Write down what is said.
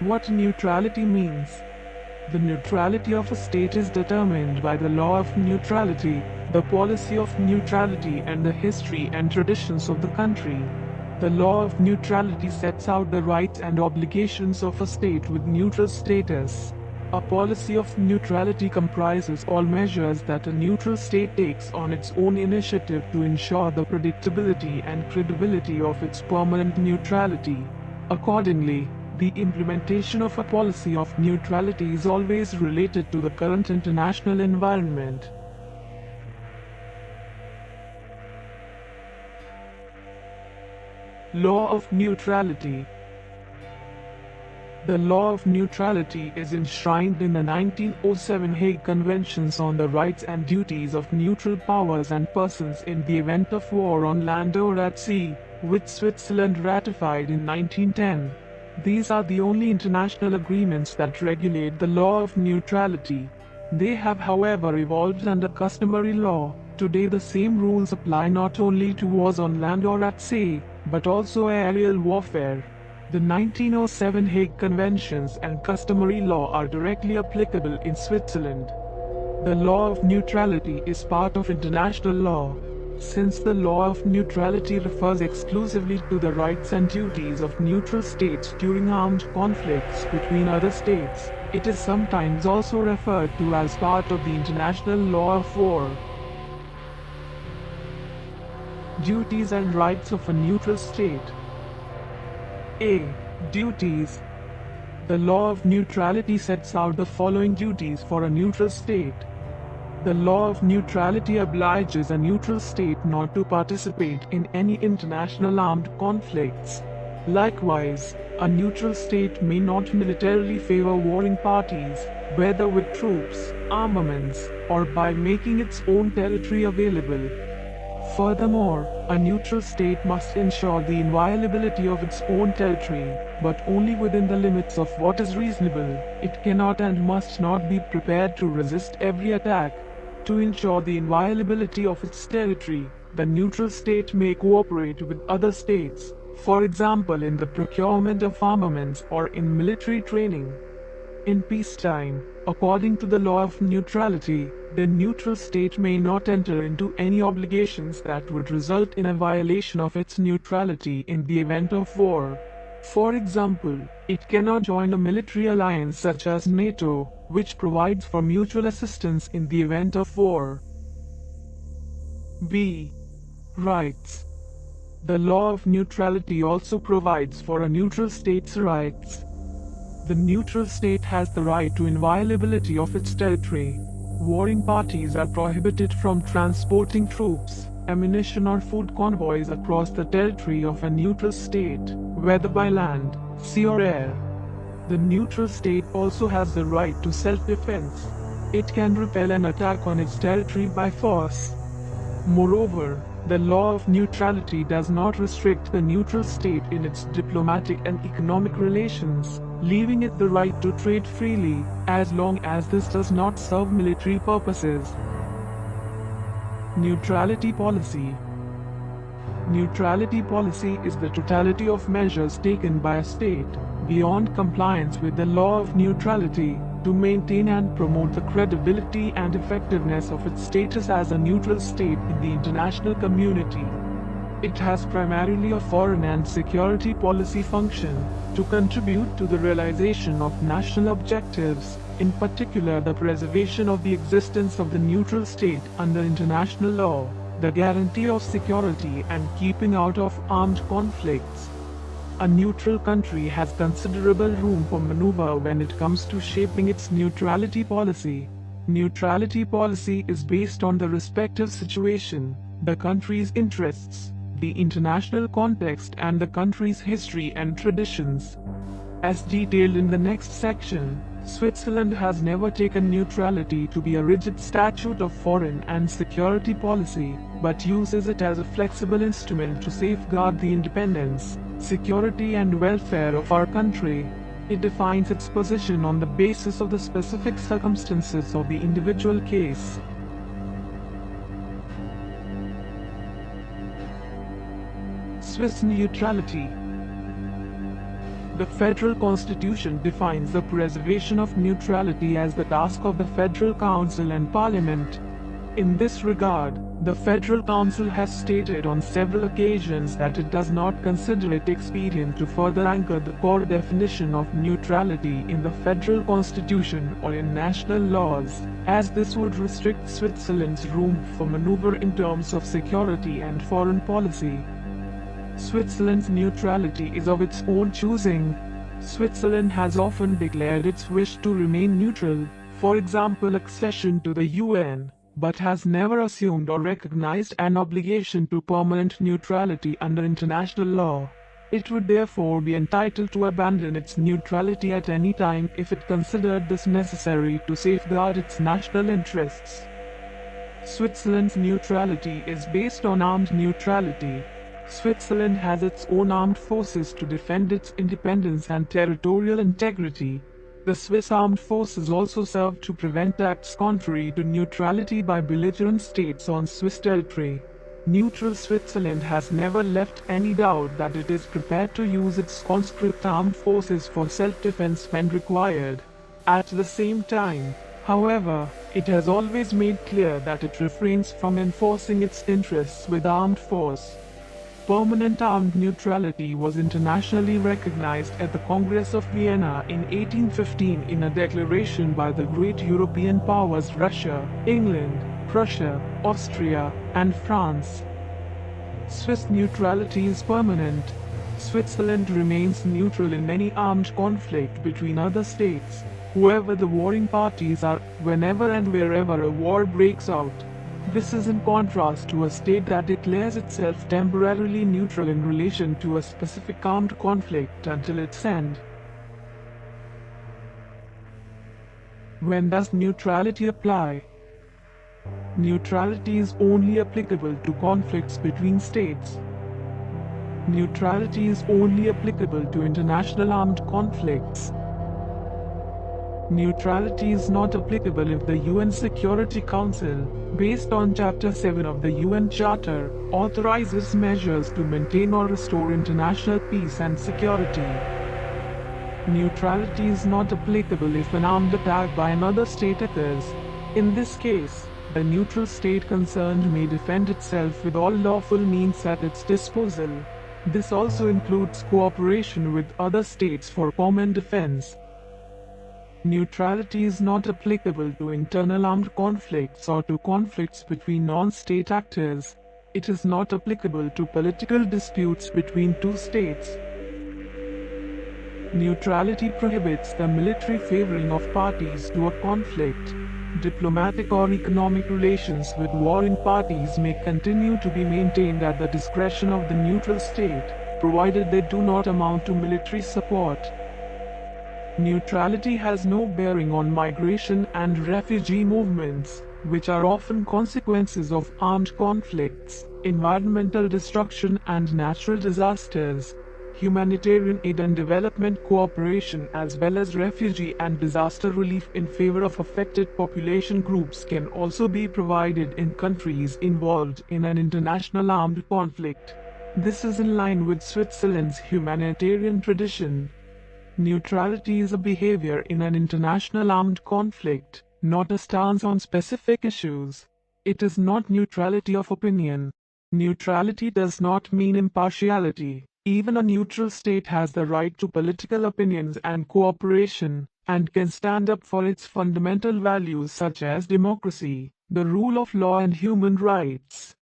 What neutrality means? The neutrality of a state is determined by the law of neutrality, the policy of neutrality, and the history and traditions of the country. The law of neutrality sets out the rights and obligations of a state with neutral status. A policy of neutrality comprises all measures that a neutral state takes on its own initiative to ensure the predictability and credibility of its permanent neutrality. Accordingly, the implementation of a policy of neutrality is always related to the current international environment. Law of neutrality. The law of neutrality is enshrined in the 1907 Hague Conventions on the Rights and Duties of Neutral Powers and Persons in the event of war on land or at sea, which Switzerland ratified in 1910. These are the only international agreements that regulate the law of neutrality. They have, however, evolved under customary law. Today the same rules apply not only to wars on land or at sea, but also aerial warfare. The 1907 Hague Conventions and customary law are directly applicable in Switzerland. The law of neutrality is part of international law. Since the law of neutrality refers exclusively to the rights and duties of neutral states during armed conflicts between other states, it is sometimes also referred to as part of the international law of war. Duties and rights of a neutral state. A. Duties. The law of neutrality sets out the following duties for a neutral state. The law of neutrality obliges a neutral state not to participate in any international armed conflicts. Likewise, a neutral state may not militarily favor warring parties, whether with troops, armaments, or by making its own territory available. Furthermore, a neutral state must ensure the inviolability of its own territory, but only within the limits of what is reasonable. It cannot and must not be prepared to resist every attack. To ensure the inviolability of its territory, the neutral state may cooperate with other states, for example in the procurement of armaments or in military training. In peacetime, according to the law of neutrality, the neutral state may not enter into any obligations that would result in a violation of its neutrality in the event of war. For example, it cannot join a military alliance such as NATO, which provides for mutual assistance in the event of war. B. Rights. The law of neutrality also provides for a neutral state's rights. The neutral state has the right to inviolability of its territory. Warring parties are prohibited from transporting troops, ammunition or food convoys across the territory of a neutral state, whether by land, sea or air. The neutral state also has the right to self-defense. It can repel an attack on its territory by force. Moreover, the law of neutrality does not restrict the neutral state in its diplomatic and economic relations, leaving it the right to trade freely, as long as this does not serve military purposes. Neutrality policy. Neutrality policy is the totality of measures taken by a state, beyond compliance with the law of neutrality, to maintain and promote the credibility and effectiveness of its status as a neutral state in the international community. It has primarily a foreign and security policy function, to contribute to the realization of national objectives, in particular the preservation of the existence of the neutral state under international law, the guarantee of security and keeping out of armed conflicts. A neutral country has considerable room for maneuver when it comes to shaping its neutrality policy. Neutrality policy is based on the respective situation, the country's interests, the international context and the country's history and traditions. As detailed in the next section, Switzerland has never taken neutrality to be a rigid statute of foreign and security policy, but uses it as a flexible instrument to safeguard the independence, security and welfare of our country. It defines its position on the basis of the specific circumstances of the individual case. Swiss neutrality. The Federal Constitution defines the preservation of neutrality as the task of the Federal Council and Parliament. In this regard, the Federal Council has stated on several occasions that it does not consider it expedient to further anchor the core definition of neutrality in the Federal Constitution or in national laws, as this would restrict Switzerland's room for maneuver in terms of security and foreign policy. Switzerland's neutrality is of its own choosing. Switzerland has often declared its wish to remain neutral, for example accession to the UN, but has never assumed or recognized an obligation to permanent neutrality under international law. It would therefore be entitled to abandon its neutrality at any time if it considered this necessary to safeguard its national interests. Switzerland's neutrality is based on armed neutrality. Switzerland has its own armed forces to defend its independence and territorial integrity. The Swiss armed forces also serve to prevent acts contrary to neutrality by belligerent states on Swiss territory. Neutral Switzerland has never left any doubt that it is prepared to use its conscript armed forces for self-defense when required. At the same time, however, it has always made clear that it refrains from enforcing its interests with armed force. Permanent armed neutrality was internationally recognized at the Congress of Vienna in 1815 in a declaration by the great European powers Russia, England, Prussia, Austria, and France. Swiss neutrality is permanent. Switzerland remains neutral in any armed conflict between other states, whoever the warring parties are, whenever and wherever a war breaks out. This is in contrast to a state that declares itself temporarily neutral in relation to a specific armed conflict until its end. When does neutrality apply? Neutrality is only applicable to conflicts between states. Neutrality is only applicable to international armed conflicts. Neutrality is not applicable if the UN Security Council, based on Chapter 7 of the UN Charter, authorizes measures to maintain or restore international peace and security. Neutrality is not applicable if an armed attack by another state occurs. In this case, the neutral state concerned may defend itself with all lawful means at its disposal. This also includes cooperation with other states for common defense. Neutrality is not applicable to internal armed conflicts or to conflicts between non-state actors. It is not applicable to political disputes between two states. Neutrality prohibits the military favoring of parties to a conflict. Diplomatic or economic relations with warring parties may continue to be maintained at the discretion of the neutral state, provided they do not amount to military support. Neutrality has no bearing on migration and refugee movements, which are often consequences of armed conflicts, environmental destruction and natural disasters. Humanitarian aid and development cooperation as well as refugee and disaster relief in favor of affected population groups can also be provided in countries involved in an international armed conflict. This is in line with Switzerland's humanitarian tradition. Neutrality is a behavior in an international armed conflict, not a stance on specific issues. It is not neutrality of opinion. Neutrality does not mean impartiality. Even a neutral state has the right to political opinions and cooperation, and can stand up for its fundamental values such as democracy, the rule of law and human rights.